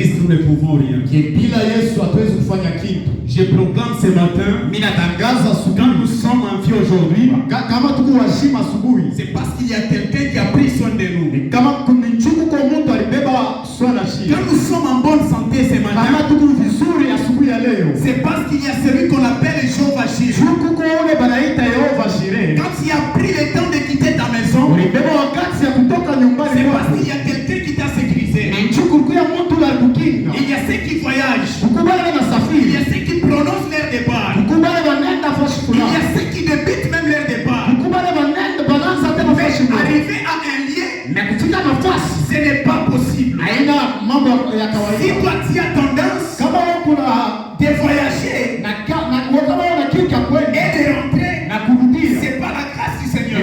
Nous ne pouvons rien. Je proclame ce matin, quand nous sommes en vie aujourd'hui, c'est parce qu'il y a quelqu'un qui a pris soin de nous. Quand nous sommes en bonne santé ce matin, c'est parce qu'il y a celui qu'on appelle Jéhovah Jireh. Quand il a pris le temps de quitter ta maison, c'est parce qu'il y a quelqu'un qui t'a sécurisé. Il y a ceux qui voyagent. Il y a ceux qui prononcent leur départ. Il y a ceux qui débutent même leur départ. Mais arriver à un lieu, ce n'est pas possible. Si toi tu as tendance de voyager et de rentrer, c'est pas la grâce du Seigneur.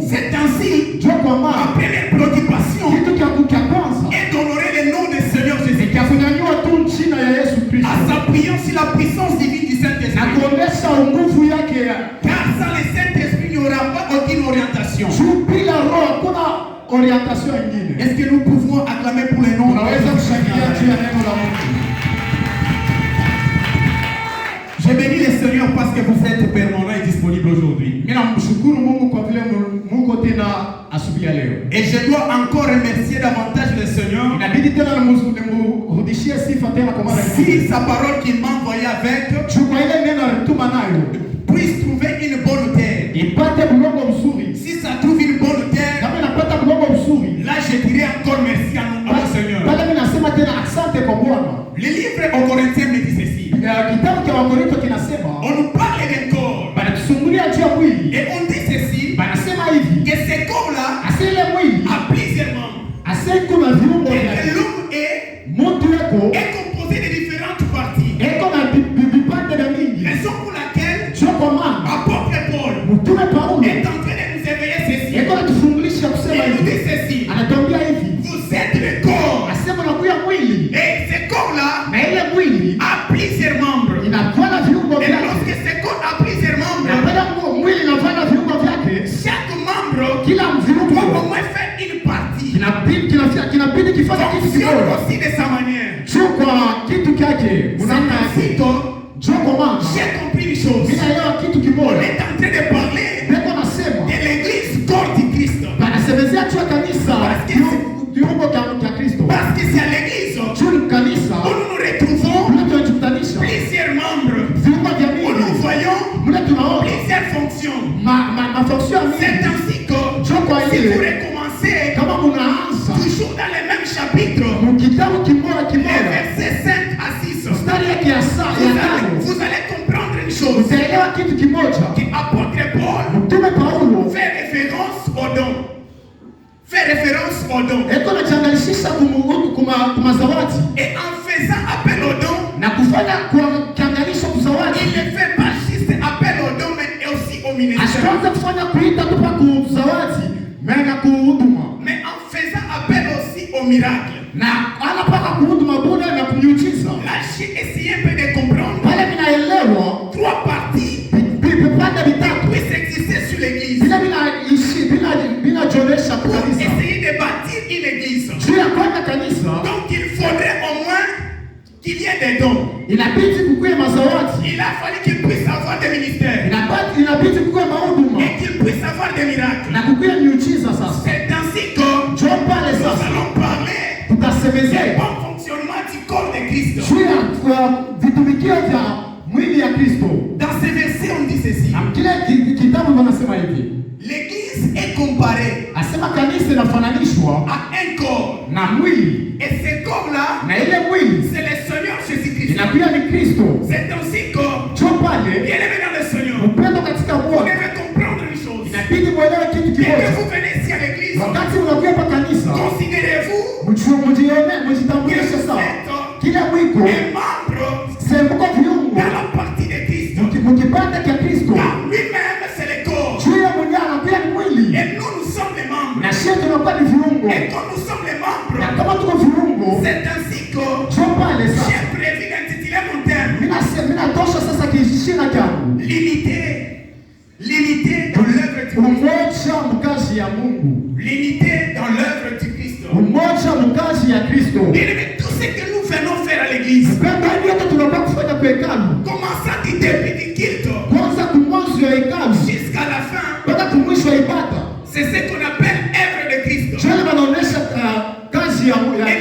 C'est ainsi, ma première préoccupation est d'honorer le nom du Seigneur Jésus-Christ, en s'appuyant sur la puissance divine du Saint-Esprit. Car sans le Saint-Esprit, il n'y aura pas aucune orientation. Est-ce que nous pouvons acclamer pour le nom de Jésus? Je bénis le Seigneur parce que vous êtes permanent et disponible aujourd'hui. Et je dois encore remercier davantage le Seigneur. Si sa parole qu'il m'a envoyée avec puisse trouver une bonne terre. Si ça trouve une bonne terre, là je dirais encore merci à mon Seigneur. Le livre aux Corinthiens me dit ceci. On nous parle d'un corps. Et on dit ceci, que ce corps-là a plusieurs membres. Et que l'homme est composé de différentes parties. Raison pour laquelle apôtre Paul est en train de nous éveiller ceci. Il nous dit ceci. Vous êtes le corps. Et ce corps-là a plusieurs membres. Et lorsque ce corps a plusieurs membres, chaque membre doit au moins faire une partie. Fonctionne aussi de sa manière. J'ai compris une chose. On est en train de parler de l'église corps du Christ. Parce que c'est à l'église où nous nous retrouvons plusieurs membres, où nous voyons plusieurs fonctions. C'est ainsi que si vous recommencez toujours dans les mêmes chapitres, les versets 5 à 6, vous allez comprendre une chose. Apôtre Paul fait référence au don. Et en faisant appel au don, il ne fait pas juste appel au don, mais aussi au ministère. Mais en faisant appel aussi au miracle. Là, j'ai essayé un peu de comprendre. Trois parties puissent exister sur l'église. Pour essayer de bâtir une église. Donc il faudrait au moins qu'il y ait des dons. Il a fallu qu'il puisse avoir des ministères. Et qu'il puisse avoir des miracles. C'est ainsi que nous allons parler du bon fonctionnement du corps de Christ. Dans ces versets, on dit ceci. L'église est comparée à un corps. Et ce corps-là, c'est le Seigneur Jésus-Christ. C'est ainsi que, bien aimé dans le Seigneur, vous devez comprendre une chose. Dès que vous venez ici à l'église, considérez-vous que vous êtes un membre dans la partie de Christ. Car lui-même, c'est le corps. Et nous sommes les membres. Et quand nous sommes les membres, c'est ainsi que j'ai prévu d'intituler mon terme. Limité dans l'œuvre du Christ. Limité dans l'œuvre du Christ. Et tout ce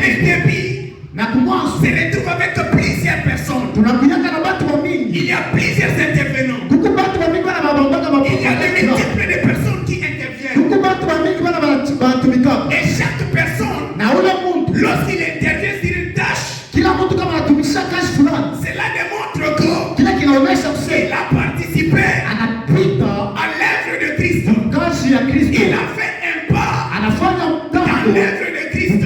le débit se retrouve avec plusieurs personnes. Il y a plusieurs intervenants. Il y a des multiples de personnes qui interviennent. Et chaque personne, lorsqu'il intervient sur une tâche, cela démontre qu'il a participé à l'œuvre de Christ. Il a fait un pas dans l'œuvre de Christ.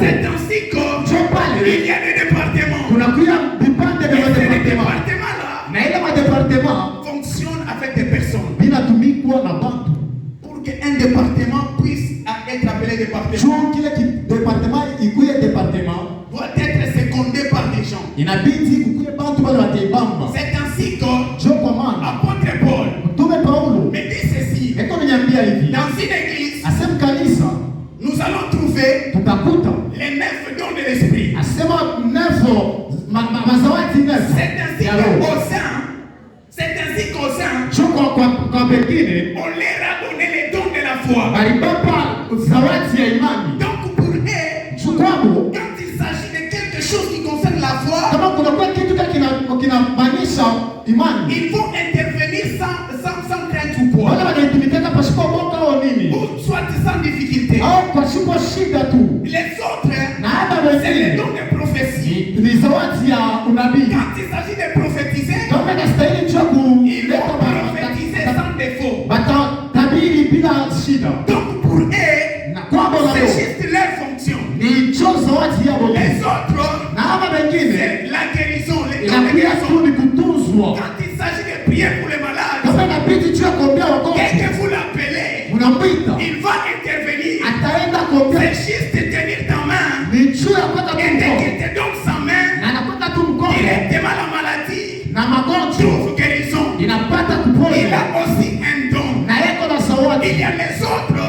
C'est ainsi qu'il y a des départements. Et ces départements-là fonctionnent avec des personnes. Pour qu'un département puisse être appelé département, doit être secondé par des gens. C'est ainsi que l'apôtre Paul me dit ceci. Dans une église, nous allons trouver les 9 dons de l'esprit. C'est ainsi qu'au sein, on leur a donné les dons de la foi. Donc pour eux, quand il s'agit de quelque chose qui concerne la foi, ils vont intervenir sans crainte ou poids. Ou soit sans difficulté. Les autres, c'est les dons de prophétie. Quand il s'agit de prophétiser, ils vont prophétiser sans défaut. Donc pour eux, c'est juste leur fonction. Les autres, c'est la guérison, les dons de guérison. Quand il s'agit de prier pour les malades, dès que vous l'appelez, il va intervenir. C'est juste de tenir ta main. Et dès qu'il te donne sa main, directement la maladie trouve guérison. Il a aussi un don. Il y a les autres,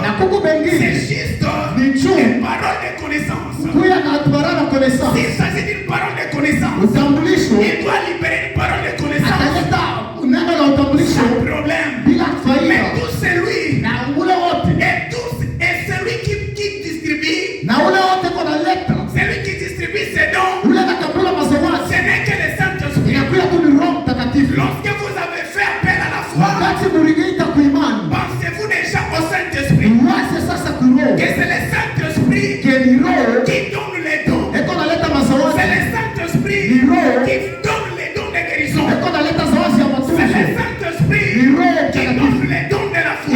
c'est juste une parole de connaissance. S'il s'agit d'une parole de connaissance, il doit libérer une parole de connaissance. Sans problème. Mais tout c'est lui. Et celui qui distribue, c'est lui qui distribue ses dons. Ce n'est que le Saint-Esprit. Lorsque vous avez fait appel à la foi, pensez-vous déjà au Saint-Esprit? Que c'est le Saint-Esprit qui donne les dons. C'est le Saint-Esprit qui donne les dons de guérison. C'est le Saint-Esprit qui donne les dons de la foi.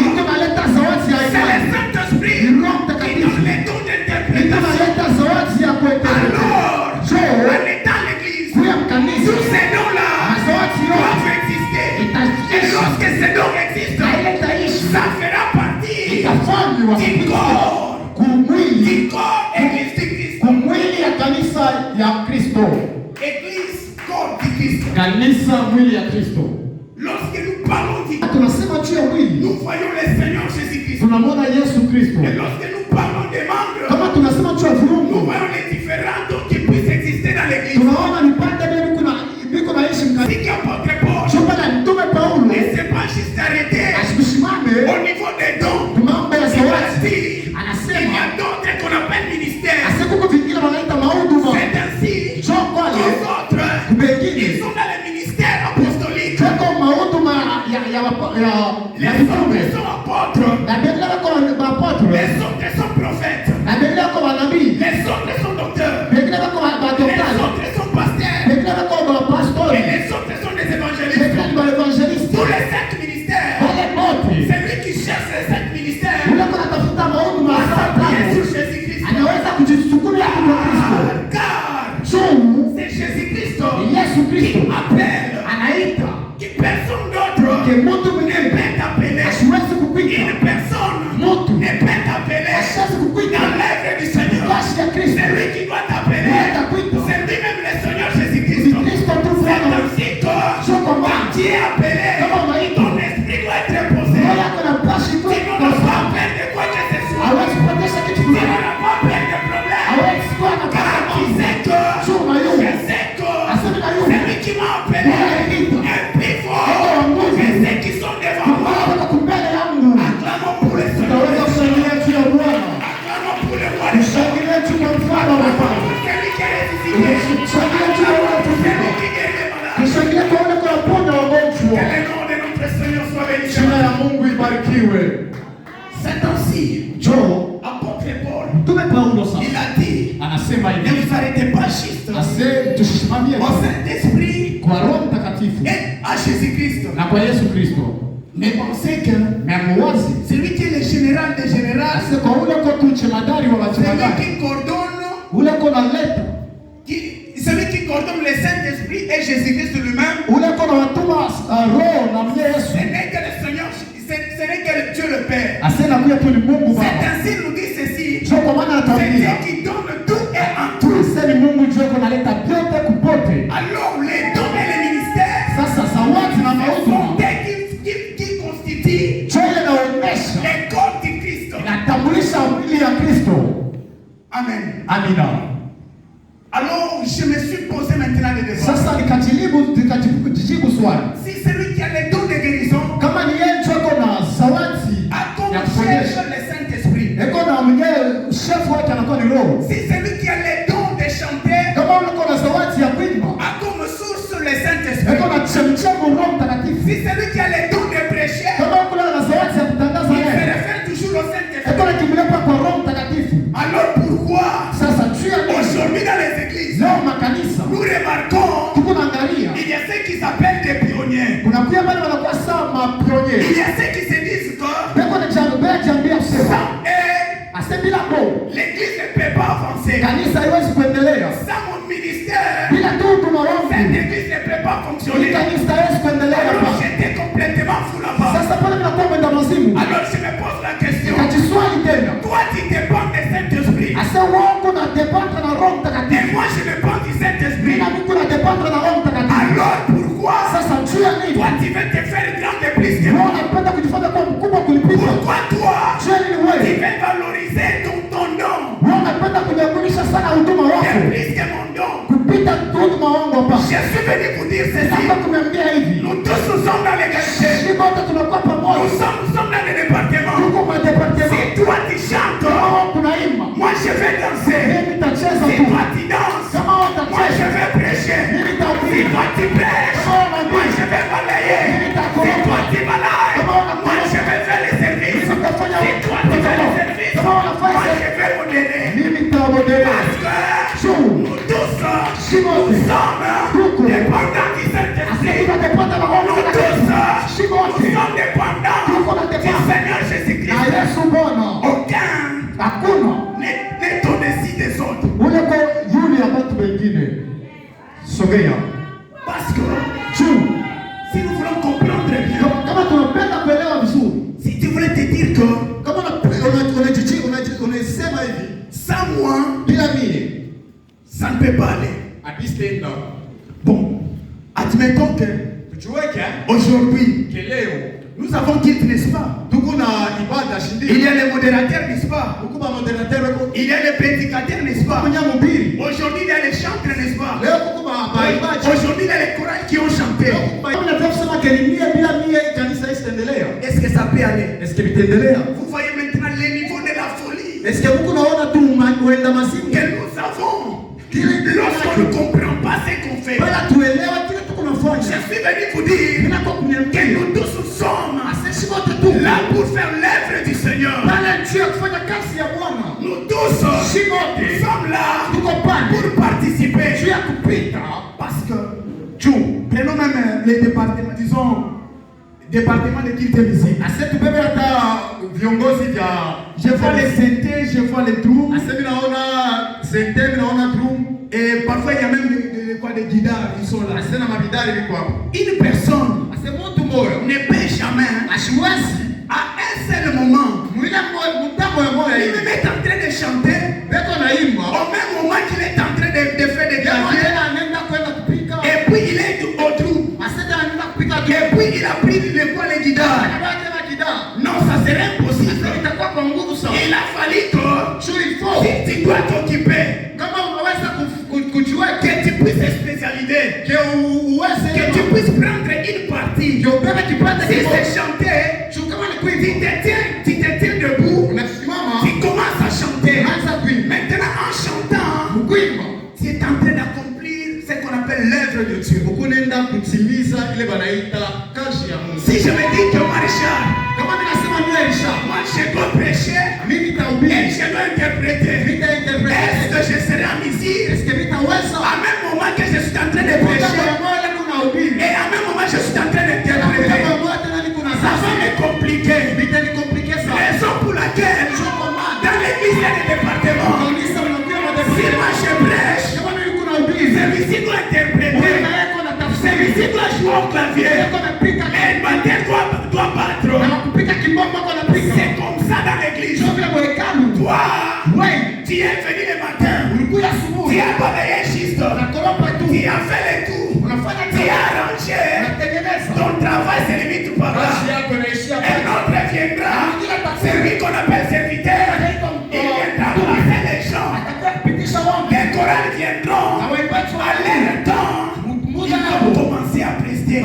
C'est le Saint-Esprit qui donne les dons d'interprétation. Alors, on est dans l'église. Tous ces dons-là doivent exister. Et lorsque ces dons existent, ça fera partie du corps. Du corps église du Christ. Église, corps du Christ. Lorsque nous parlons du corps, nous voyons le Seigneur Jésus-Christ. Et lorsque nous parlons des membres, nous voyons les différents dons qui puissent exister dans l'église. Si qu'apôtre Paul ne s'est pas juste arrêté au niveau des dons, il y a d'autres qu'on appelle ministères. C'est ainsi que les autres, ils sont dans les ministères apostoliques. Les autres sont apôtres. Les autres sont prophètes. Les autres sont docteurs. Les autres sont pasteurs. Et les autres sont des évangélistes. Tous les 7 ministères. C'est lui qui cherche les 7 ministères. S'appuyer sur Jésus-Christ. Car c'est Jésus-Christ qui appelle, qui personne d'autre ne peut appeler. Une personne ne peut appeler dans l'œuvre du Seigneur. C'est lui qui doit t'appeler. C'est lui-même le Seigneur Jésus-Christ. C'est ainsi que quand tu es appelé, ton esprit doit être posé. Sinon, on ne va pas perdre quoi que ce soit. Sinon, on ne va pas perdre de problème. Car qui sait que je sais que c'est lui qui m'a appelé. Un pivot. Je sais qu'ils sont devant moi. Acclamons pour le Seigneur. Acclamons pour le roi des choses. kwanza. Tushangilie juu ya wanaofufuka. Tushangilie kwa wale wanaponya wagonjwa. Jina la Mungu ibarikiwe. C'est ainsi. Jo, Apôtre Paul, Mtume Paulo sasa il a dit, anasema ne hivi, vous arrêtez pas juste tusimamie au Saint-Esprit kwa Roho Mtakatifu et à Jésus-Christ. na kwa Yesu Kristo. Mais pensez que Memuwazi celui qui est le général des généraux, ase kwa ule kwa tuchemadari wa celui wachemadari, qui coordonne, ule kwa naleta, celui qui coordonne le Saint-Esprit et Jésus-Christ lui-même, ule kwa na watuma Roho na Yesu. ce n'est que le Seigneur, ce n'est que Dieu le Père. Ase na kuya tu ni Mungu C'est Baba. ainsi nous dit ceci. Jo kwa maana C'est atawambia Dieu qui donne tout et en tout. ase ni Mungu jo kwa naleta vyote kupote. Alors les dons et les ministères Sasa zawadi na sont maono qui constituent jo ile inaonyesha les corps de Christ. inatambulisha mwili ya Kristo. Amen. Amina. Alors je me suis posé maintenant des questions. Sasa nikajibu swali, Si celui qui a les dons de guérison kama ni yeye ndio na zawadi a comme ya chef kuponyesha, le Saint-Esprit, eko na mwenyewe chef wake anakuwa ni Roho. si celui qui a les dons de chanter Kama uko na zawadi ya kuimba, a comme source le Saint-Esprit, eko na chemchemu Roho Mtakatifu. si celui qui a les dons de prêcher, Kama uko na zawadi ya kutangaza il se yeye, réfère toujours au eko Saint-Esprit. na kimbilio kwa Roho Mtakatifu. Alors pourquoi Sasa juu ya aujourd'hui dans les églises, leo makanisa nous remarquons tuko naangalia, il y a ceux qui s'appellent des pionniers. kuna pia bali wanakuwa sawa mapionye. Il y a ceux qui se disent que Beko na jambia kusema sans eux, ase bila Mungu l'église ne peut pas avancer. kanisa haiwezi kuendelea. Sans mon ministère, Bila tu huduma wangu cette église ne peut pas hii fonctionner. kanisa haiwezi kuendelea Alors hapa. j'étais complètement fou là-bas. Sasa pale mnakuwa mwenda mazimu. Alors je me pose la question. Nikajiswali tena. Toi tu dépends du Saint-Esprit. Ase wangu na dependre na Roho Et Mtakatifu. moi je dépends du Saint-Esprit. Mimi niko na dependre na Roho Mtakatifu. Alors pourquoi Sasa juu ya nini? toi tu veux te faire grand de plus que Wewe moi? unapenda kujifanya kuwa mkubwa kulipita. Pourquoi toi Juu ya nini tu wewe? veux valoriser ton don Wewe unapenda kunyakulisha sana huduma de wako plus que mon don? kupita huduma wangu hapa. Je suis venu vous dire ceci. Nataka kuambia hivi. Nous tous nous sommes dans l'égalité. Sisi wote tunakuwa pamoja. Nous sommes dans les départements. Tuko kwa departement. Si toi tu chantes, Kama wewe kunaimba, moi je vais danser. mimi nitacheza Si tu. toi tu danses, Kama wewe moi je utacheza, vais prêcher. mimi Si nitahubiri. toi tu prêches, moi je vais balayer. Si toi tu balayes, moi je vais faire les services. Si toi tu fais les services, moi je vais modérer. Mimi nitawamodelea. Parce que Juu. nous tous, Sisi wote. nous sommes dépendants du Saint-Esprit. Tunadependa na Roho Nous Mtakatifu. tous, Sisi nous wote. sommes dépendants du Seigneur Na Jésus-Christ. Yesu Bwana. Aucun Hakuna n'est au-dessus des autres. ule kwa yule ya watu wengine. Sogea. Parce que Juu. si nous voulons comprendre bien, Kama tunapenda kuelewa vizuri. si tu voulais te dire que Kama unasema hivi, sans moi, bila mimi ça ne peut pas aller. atistenda. Bon, admettons que Tujueke aujourd'hui, keleo nous avons dit, n'est-ce pas? tuko na ibada Il y shindi. a les modérateurs, n'est-ce pas? Ukuba moderateur wako. Il y a les prédicateurs, n'est-ce pas? Kunya mubiri. Aujourd'hui, il y a les chantres, n'est-ce pas? Leo kukuba baibaji. Aujourd'hui, il y a les chorales qui ont chanté. Kusema kelimia bila mie kanisa isitendelea. Est-ce que ça peut aller? Est-ce que bitendelea? Vous voyez maintenant le niveau de la folie Est-ce que huko naona tu uenda masimu? que nous avons. Lorsqu'on ne comprend pas ce qu'on fait, Bala tuelewa kile tuko je nafanya. suis venu vous dire Bila kwa que kuniambia. nous tous sommes Sisi wote tu. là pour faire l'œuvre du Seigneur. Bala njia kufanya kazi ya Bwana. Nous tous Sisi wote sommes là tuko pale. pour participer. Njia kupita. Parce que, prenons même les départements, disons, département de culte musique. Ase tubebe hata viongozi vya Je vois les synthés, je vois les drums. Ase mimi naona sente, naona drum. Et parfois il y a même des guitares, ils sont là. Ase na mabidari biko hapo. Une personne Ase mtu moyo ne peut jamais, ashiwezi à un seul moment, mwile mtambo ya moyo il hivi. me met en train de chanter, Beko naimba. au même moment qu'il est en train de faire des Jamaa claviers, tena anaenda kwenda kupika. et puis il est au drum, Ase tena anaenda kupika tu. et puis il a pris les guitares. Anabaki na kida. Non, ça serait impossible. Ase itakuwa kwa nguvu sana. Il a fallu que, Sio ifo. si tu dois t'occuper, Kama unaweza kujiweka que tu puisses spécialiser, ke uweze que tu puisses prendre une partie. ke ubebe kipande Si kimoja. c'est chanter, Sio kama ni tu kuimba. tu te tiens debout, Unasimama. tu commences à chanter. Unaanza kuimba. Maintenant, en chantant, Tu es en train d'accomplir ce qu'on appelle l'œuvre de Dieu. Si je me dis que moi, Richard, moi je dois prêcher et je dois interpréter, est-ce que je serai en musique à même moment que je suis en train de prêcher et à même moment je suis en train d'interpréter? Ça va me compliquer. Raison pour laquelle dans l'église il y a des départements. Si moi je prêche, celui-ci doit interpréter, celui-ci doit jouer au clavier, et le batteur doit battre. C'est comme ça dans l'église. Toi, tu es venu le matin, tu as balayé juste, tu as fait le tout, tu as arrangé, ton travail se limite par là. Un autre viendra, c'est lui qu'on appelle serviteur, il viendra placer les gens, les chorales viendront, à leur temps, ils vont commencer à prester.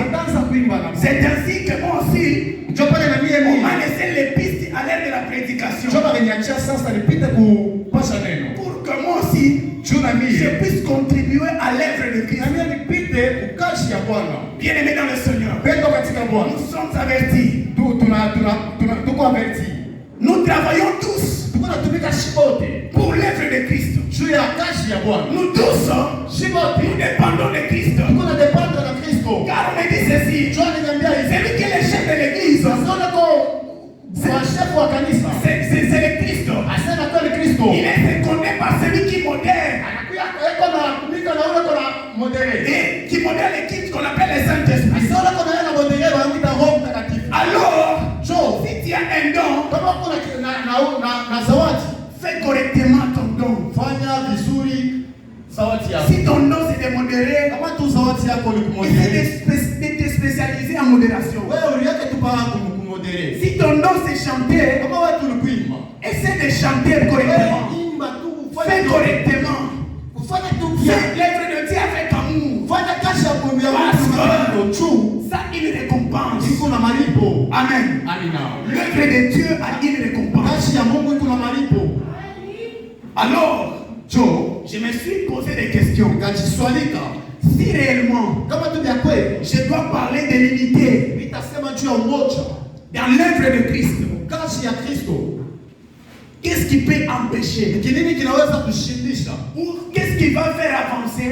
C'est ainsi que moi aussi, on m'a laissé les pistes à l'aide de la prédication. Pour que moi aussi, je puisse contribuer à l'œuvre de Christ. Bien aimé dans le Seigneur, nous sommes avertis. Nous travaillons tous pour l'œuvre de Christ. Nous tous, nous dépendons de Christ. Car on me dit ceci, celui qui est le chef de l'église, c'est le Christ. Il est reconnu par celui qui modère. Et qui modère l'équipe qu'on appelle les Saint-Esprit. Alors, si tu as un don, fais correctement ton don. Si ton don c'est de modérer, essaie de te spécialiser en modération. Si ton don c'est chanter, essaie de chanter correctement. Fais correctement. Fais l'œuvre de Dieu avec amour. Parce que ça a une récompense. Amen. L'œuvre de Dieu a une récompense. Alors, je me suis posé des questions. Si réellement je dois parler de l'unité dans l'œuvre de Christ, qu'est-ce qui peut empêcher? Ou qu'est-ce qui va faire avancer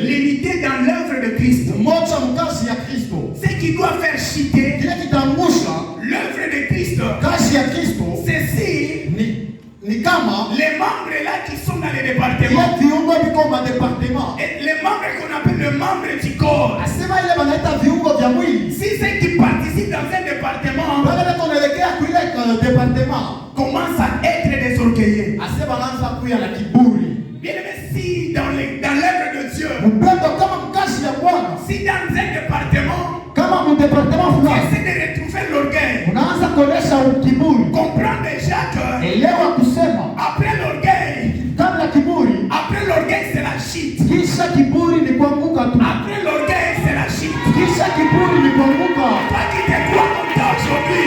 l'unité dans l'œuvre de Christ? Ce qui doit faire chuter l'œuvre de Christ, c'est si les membres là qui sont dans les départements, et les membres qu'on appelle les membres du corps, si ceux qui participent dans un département commencent à être des orgueilleux, bien aimé, si dans l'œuvre de Dieu, si dans un département tu essaies de retrouver l'orgueil, comprends déjà que après l'orgueil c'est la chute. Après l'orgueil c'est la chute. Toi qui te crois monter aujourd'hui,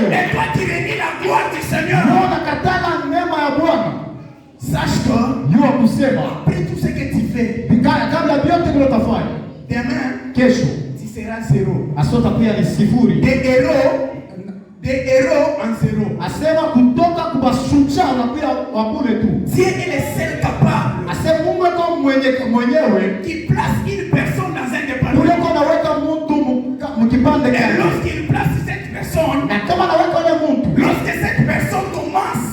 et toi qui renie la gloire du Seigneur, sache que après tout ce que tu fais, demain tu seras zéro. Des héros en zéro. Dieu est le seul capable qui place une personne dans un département. Et lorsqu'il place cette personne, lorsque cette personne commence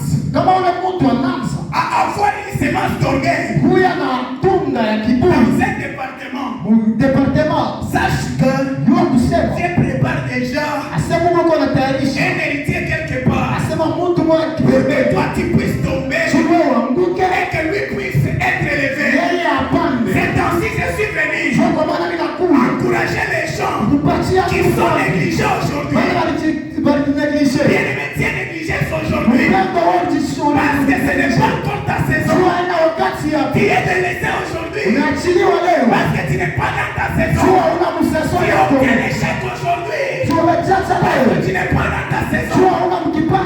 à avoir une semence d'orgueil dans un département, sache que Dieu prépare déjà un héritier quelque part. Et toi tu puisses tomber et que lui puisse être élevé. C'est ainsi que je suis venu encourager les gens qui sont négligés aujourd'hui. Bien aimé, tu es négligé aujourd'hui parce que ce n'est pas encore ta saison. Tu es délaissé aujourd'hui parce que tu n'es pas dans ta saison. Tu as aucun échec aujourd'hui parce que tu n'es pas dans ta saison.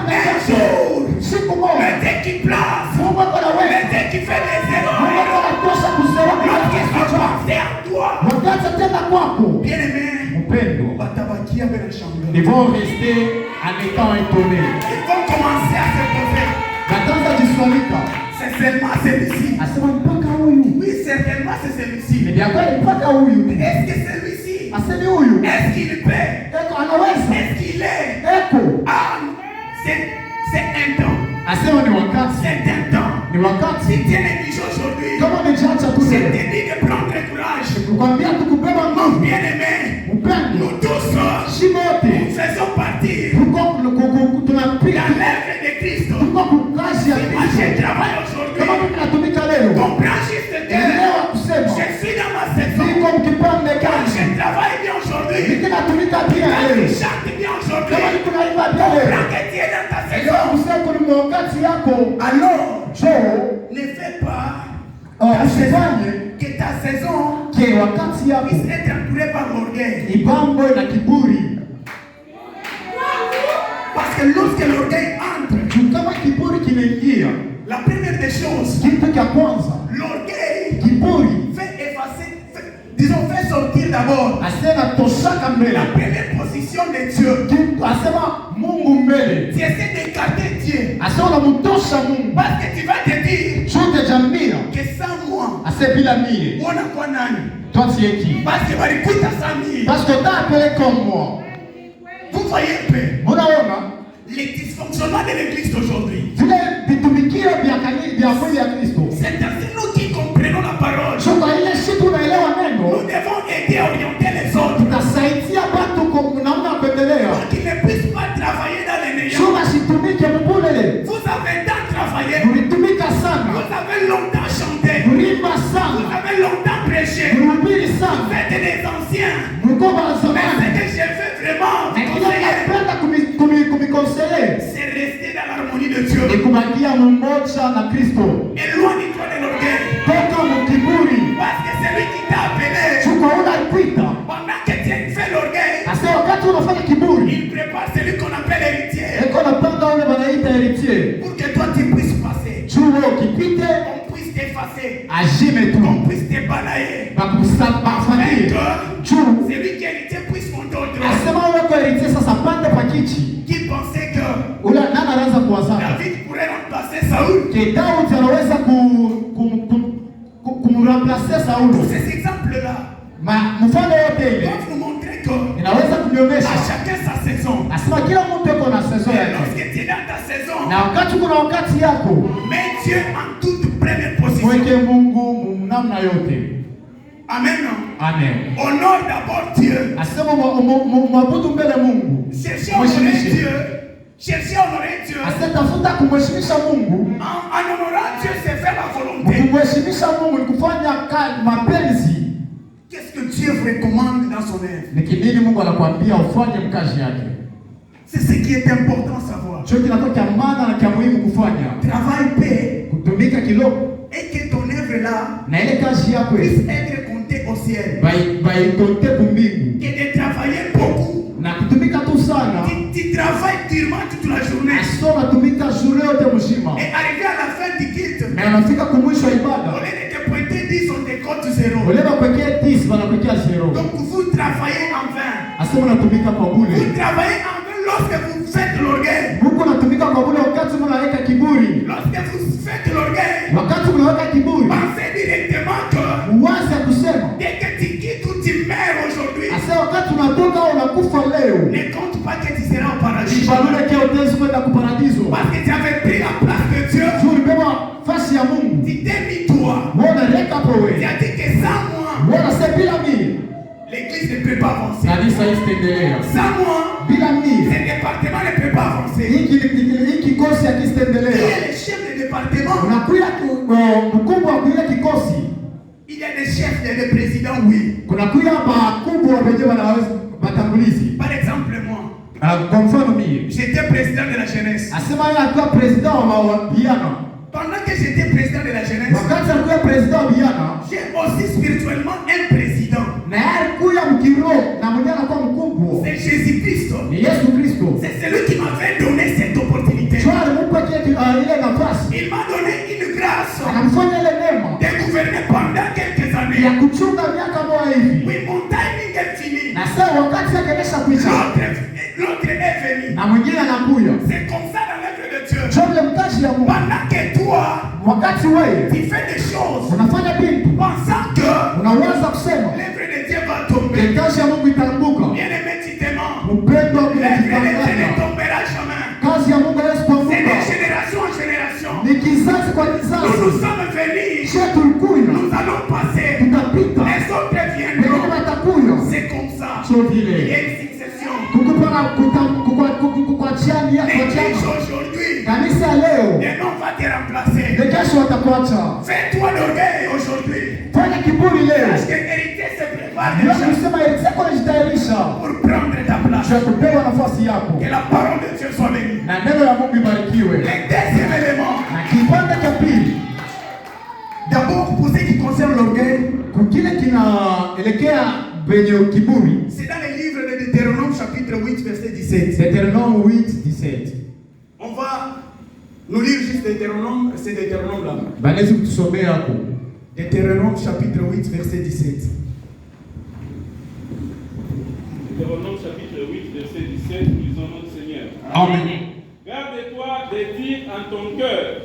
Un jour, le Dieu qui pleure Ils vont rester en étant étonnés. Ils vont commencer à se poser. C'est seulement celui-ci. Oui, certainement c'est celui-ci. Est-ce que celui-ci, est-ce qu'il paie? Est-ce qu'il est? Ah, c'est un temps. C'est un temps. Si tu es négligé aujourd'hui, je te dis de prendre courage. Mon bien-aimé, nous tous, nous faisons partie de l'œuvre de Christ. Moi, je travaille aujourd'hui. Comprends juste que je suis dans ma saison. Quand je travaille bien aujourd'hui, quand je chante bien aujourd'hui, comprends que tu es dans ta saison. Alors, ne fais pas que ta saison puisse être entourée par l'orgueil. Parce que lorsque l'orgueil entre, la première des choses, l'orgueil fait effacer, disons, fait sortir d'abord la première position de Dieu. Tu essaies d'écarter Dieu. Parce que tu vas te dire que sans moi, on a quoi nani? Parce que Parce que tu as appelé comme moi. vous voyez un peu les dysfonctionnements de l'église d'aujourd'hui. C'est ainsi nous qui comprenons la parole. Nous devons aider à orienter les autres pour qu'ils ne puissent pas travailler dans les néants. Vous avez tant travaillé. Vous avez longtemps chanté. Vous avez longtemps prêché. Vous êtes des anciens. Mais ce que je veux vraiment c'est rester dans l'harmonie de Dieu. Éloigne-toi de l'orgueil. Parce que c'est lui qui t'a appelé. Pendant que tu fais l'orgueil, il prépare celui qu'on appelle héritier. Pour que toi tu puisses passer. On puisse t'effacer. On puisse te balayer. C'est lui qui héritier puisse monter au trône. Qui pensait que David pourrait remplacer Saoul. Tous ces exemples-là doivent nous montrer que à chacun sa saison. Et lorsque tu es dans ta saison, mets Dieu en toute première position. Amen. Honore d'abord Dieu. Cherchez à honorer Dieu. Cherchez à honorer Dieu. En honorant Dieu, c'est faire la volonté. Qu'est-ce que Dieu vous recommande dans son œuvre? C'est ce qui est important à savoir. Travaille paix. Et que ton œuvre là puisse être comptée au ciel. Que de travailler beaucoup. Tu travailles durement toute la journée. Et arrivé à la fin du culte, au lieu de te pointer 10, on te compte 0. Donc vous travaillez en vain. Vous travaillez en vain lorsque vous faites l'orgueil. Lorsque vous faites l'orgueil, pensez directement que dès que tu quittes ou tu meurs aujourd'hui, ne compte pas que tu seras au paradis. Parce que tu avais pris la place de Dieu. Tu t'es mis toi. Tu as dit que sans moi, l'église ne peut pas avancer. Sans moi, ce département ne peut pas avancer. Qui est le chef du département? Il y a des chefs, il y a des présidents, oui. Par exemple, moi, j'étais président de la jeunesse. Pendant que j'étais président de la jeunesse, j'ai aussi spirituellement un président. C'est Jésus-Christ. C'est celui qui m'avait donné cette opportunité. Il m'a donné une grâce de gouverner pendant quelques années. Oui, mon timing est fini. inakuya. C'est comme ça dans l'œuvre de Dieu. Jomle mkazi ya Mungu. Pendant que toi, wakati wewe tu fais des choses, unafanya vitu pensant que unaweza kusema l'œuvre de Dieu va tomber. kazi ya Mungu itaanguka. Bien-aimé, tu te mens. Upendo L'œuvre de Dieu ne unajitangaza. tombera jamais. Kazi ya Mungu haiwezi C'est kuanguka. de génération en génération. Ni kizazi kwa Nous kizazi. sommes venus. Sisi tulikuya. Nous allons passer. Tutapita. Les autres Wengine viendront. watakuya. C'est comme ça. Sio Il y vile. a une succession. Kukupanga kukuachiani ya L'église kuachiana. aujourd'hui, Kanisa leo les noms vont te remplacer. kesho watakuacha. Fais-toi d'orgueil aujourd'hui. Fanya kiburi leo. Parce que l'héritier se prépare Ndio déjà kusema yako anajitayarisha pour prendre ta place. cha kupewa nafasi yako. Que la parole de Dieu soit bénie. Na neno la Mungu ibarikiwe. Le deuxième élément, Na kipande cha pili, d'abord pour ce qui concerne l'orgueil, kile kinaelekea penye kiburi. c'est dans le livre de Deutéronome chapitre 8 verset 17. Deutéronome 8:17. On va nous lire juste Deutéronome, c'est Deutéronome là. Banaweza kutusomea hapo. Deutéronome chapitre 8 verset 17. Deutéronome chapitre 8 verset 17, lisons notre Seigneur. Amen. Garde-toi de dire en ton cœur,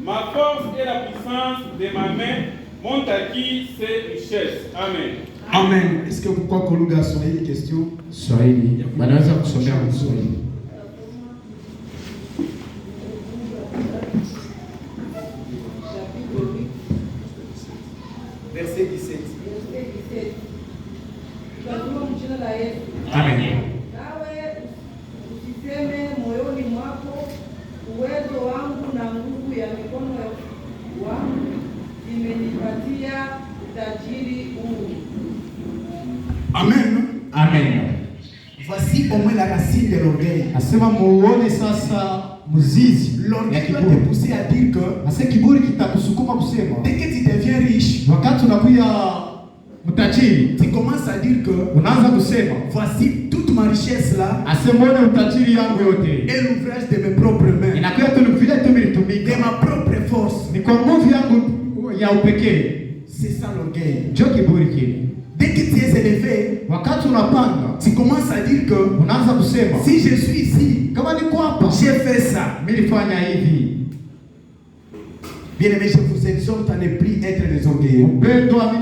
ma force et la puissance de ma main m'ont acquis ces richesses. Amen. Amen. Est-ce que vous croyez que lugha ya Swahili question? Swahili. Banaweza kusomea kwa Swahili. Verset 17. Amen. Nawe usiseme moyoni mwako, uwezo wangu na nguvu ya mikono wangu zimenipatia utajiri huu. Amen. Amen. Voici au moins la racine de l'orgueil. Asema muone sasa mzizi ya L'orgueil doit te kiburi. pousser à dire que Asa kiburi kitakusukuma kusema dès que tu deviens riche, wakati unakuya mtajiri tu commences à dire que unaanza kusema voici toute ma richesse là asemone utajiri yangu yote est l'ouvrage de mes propres mains, inakuya tu vile tu de nilitumika ma propre force. ni kwa nguvu yangu ya upekee. C'est ça l'orgueil. Ndio kiburi kile. Dès que tu es élevé, Wakati unapanga tu commences à dire que unaanza kusema si je suis ici, kama niko hapa j'ai fait ça. mimi nilifanya hivi. Bien-aimé, je vous exhorte à ne plus être des orgueilleux. Mpendwa,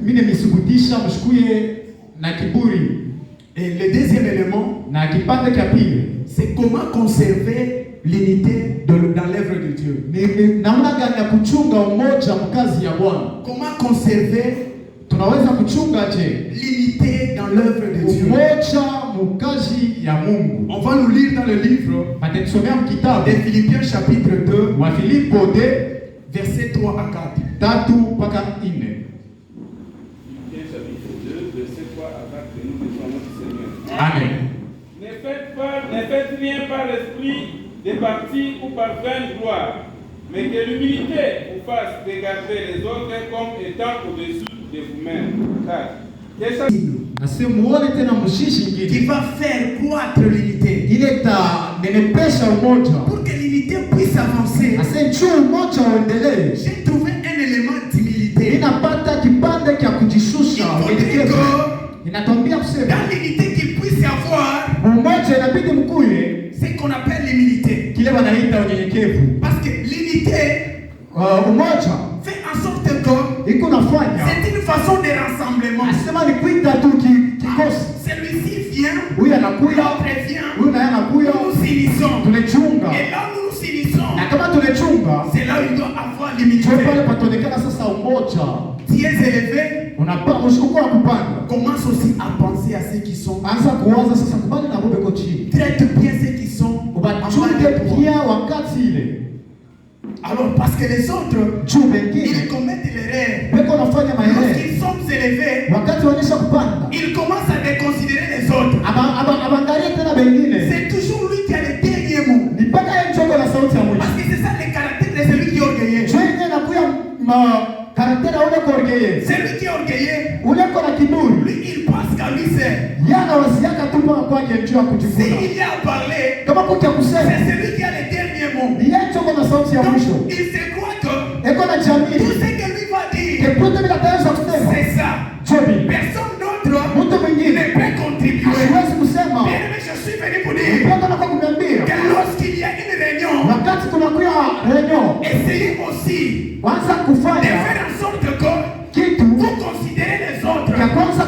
mimi nisukutisha mshukuye na kiburi. Et le deuxième élément, Na kipande cha pili c'est comment conserver l'unité dans l'œuvre de Dieu. ni namna gani ya kuchunga umoja mkazi ya Bwana. Comment conserver Tunaweza kuchunga je l'unité dans l'œuvre de Dieu. umoja mkazi ya Mungu. On va nous lire dans le livre Patetusomea mkitabu de Philippiens chapitre 2, wa Filipo 2 versets 3 à 4. 3 mpaka 4. Philippiens chapitre 2, verset 3 à 4, que nous lisons notre Seigneur. Amen. Ne faites rien par l'esprit de parti ou par vaine gloire, mais que l'humilité vous fasse regarder les autres comme étant au-dessus de vous-même. Car Nasema muone tena mshishi Qui ngine va faire croître l'unité. ile nenepesha umoja. Pour que l'unité puisse avancer, Ase juu umoja uendelee. j'ai trouvé un élément d'humilité. Inapata kipande cha kujishusha Il faut unyenyekevu. dire que Inatwambia kusema dans l'unité qu'il puisse y avoir umoja inabidi mkuye ce qu'on appelle l'humilité. kile wanaita unyenyekevu. Parce que l'unité Umoja fait en sorte que iko nafanya c'est une façon de rassemblement. asema ni kuita tu kikosi. Celui-ci vient, Huyu anakuya, l'autre vient, huyu naye anakuya, nous nous unissons. tunachunga. Et là où nous nous unissons, Na kama tunachunga, c'est là où il doit avoir l'unité. ndio pale pataonekana sasa umoja. Tu es élevé, Unapaa ushukuru kupanda. commence aussi à penser à ceux qui sont. Anza kuwaza sasa kubali na bobe ko chini. Traite bien ceux qui sont en bas Ubachunge de toi. pia wakati ile. Alors, parce que les autres, Juu ils wengine commettent l'erreur. beko nafanya maendeleo. Lorsqu'ils sont élevés, Wakati wanaisha kupanda, ils commencent à déconsidérer les autres. abangalie tena bengine. C'est toujours lui qui a le dernier mot. Ni mpaka yeye mchoko na sauti ya mwisho. Parce que c'est ça le caractère de celui qui est orgueilleux. Juu yenyewe nakuya karakteri ule kuorgeye. Celui qui est orgueilleux, Ule kona kiburi. lui, il pense qu'à lui seul. Yana wasiaka tu mpaka kwake njoo ya kujivuna. S'il y a à parler, Kama kuja kusema, c'est celui qui a le dernier mot. ni yeye mchoko na sauti ya Donc, mwisho. il se croit que Eko na tout jamii. ce que lui va dire, Kepote bila tayari kusema. c'est ça. Jobi. Personne d'autre Mtu ne mwingine peut contribuer. hasiwezi kusema. Bien aimé, je suis venu pour dire, Mpaka na kwa kumwambia réunion, essayez aussi kwanza de kufanya faire en sorte que kitu vous considérez les autres, ya kwanza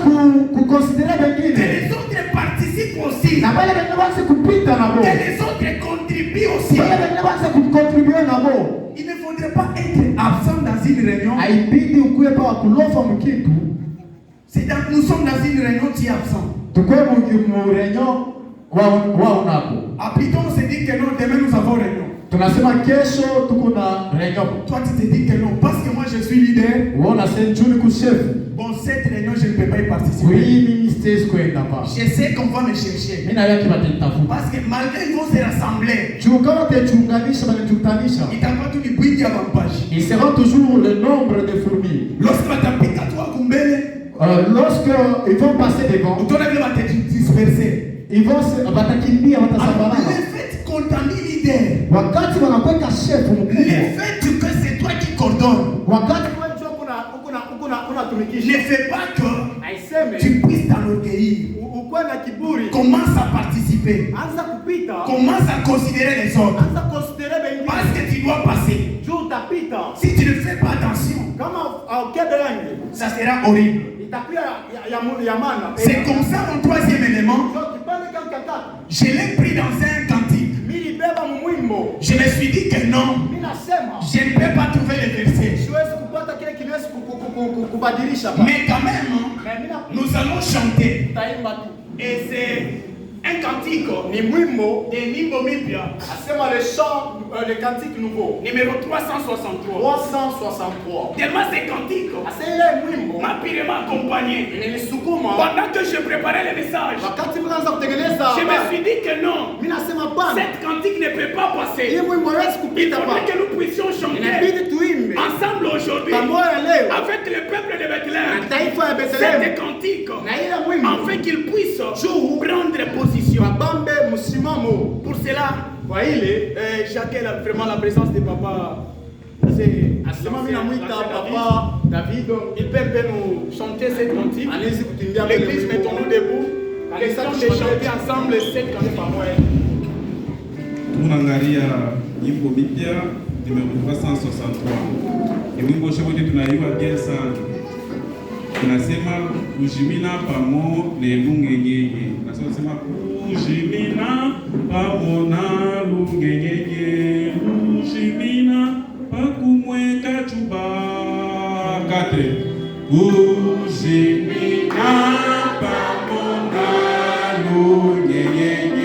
kukonsidera que wengine les autres participent aussi, na wale wengine waanze kupita nabo, que les autres contribuent aussi. wale wengine waanze kukontribue nabo. Il ne faudrait pas être absent dans une réunion. Haibidi ukuwe pa kulofa mkitu. Nous sommes dans une réunion, tu es absent. Tukue mu réunion wao nako. Ah, plutôt on se dit que non, demain nous avons réunion. Tunasema kesho tuko na réunion. Toi tu te dis que non, parce que moi je suis leader. Uona senjuni kuchef. Bon, cette réunion je ne peux pas y participer. Oui, ministère kwenda pa. Je sais qu'on va me chercher. Mimi na yaki batitafuta. Parce que malgré ils vont se rassembler. Juu kama tuchunganisha banatutanisha. Itapata ni bwingi abampaji. Ils seront toujours le nombre de fourmis. Lorsque batapika toi kumbele, lorsque ils vont passer devant, utona vile bate disperser. ils vont watakimbia watasambarana. Le fait qu'on t'a mis leader, wakati wanakweka chef mkubwa, le fait que c'est toi qui coordonne, wakati kuna tumikisha, ne fait pas que aiseme tu puisses t'enorgueillir. ukwe na kiburi, Commence à participer. anza kupita, Commence à considérer les autres. anza considérer wengine, Parce que tu dois passer. juu utapita. Si tu ne fais pas attention, Kama ukebe rangi ça sera horrible. itakuwa ya maana. C'est comme ça mon troisième élément. Je l'ai pris dans un cantique. Je me suis dit que non, je ne peux pas trouver les versets. Mais quand même, nous allons chanter. Et c'est un cantique de Nimbo Mipia. Le cantique nouveau. Numéro 363. 363. Tellement ces cantiques m'a pirement accompagné. Pendant que je préparais le message, je me suis dit que non, cette cantique ne peut pas passer. Il faudrait que nous puissions chanter ensemble aujourd'hui avec le peuple de Bethléem cette cantique, afin qu'ils puissent prendre position. Pour cela, j'accueille vraiment la présence de papa. Papa David, il peut nous chanter cette cantique. L'église, mettons-nous debout. Question de chanter ensemble cette cantique. Tunaangalia nyimbo mpya numéro 363. Ni wimbo shote tunaiwa bien sana. Tunasema kujimina pamo le lungenyenye. Tunasema kujimina pamo na lungenyenye. Kujimina pakumweka chuba. 4. Kujimina pamo na lungenyenye.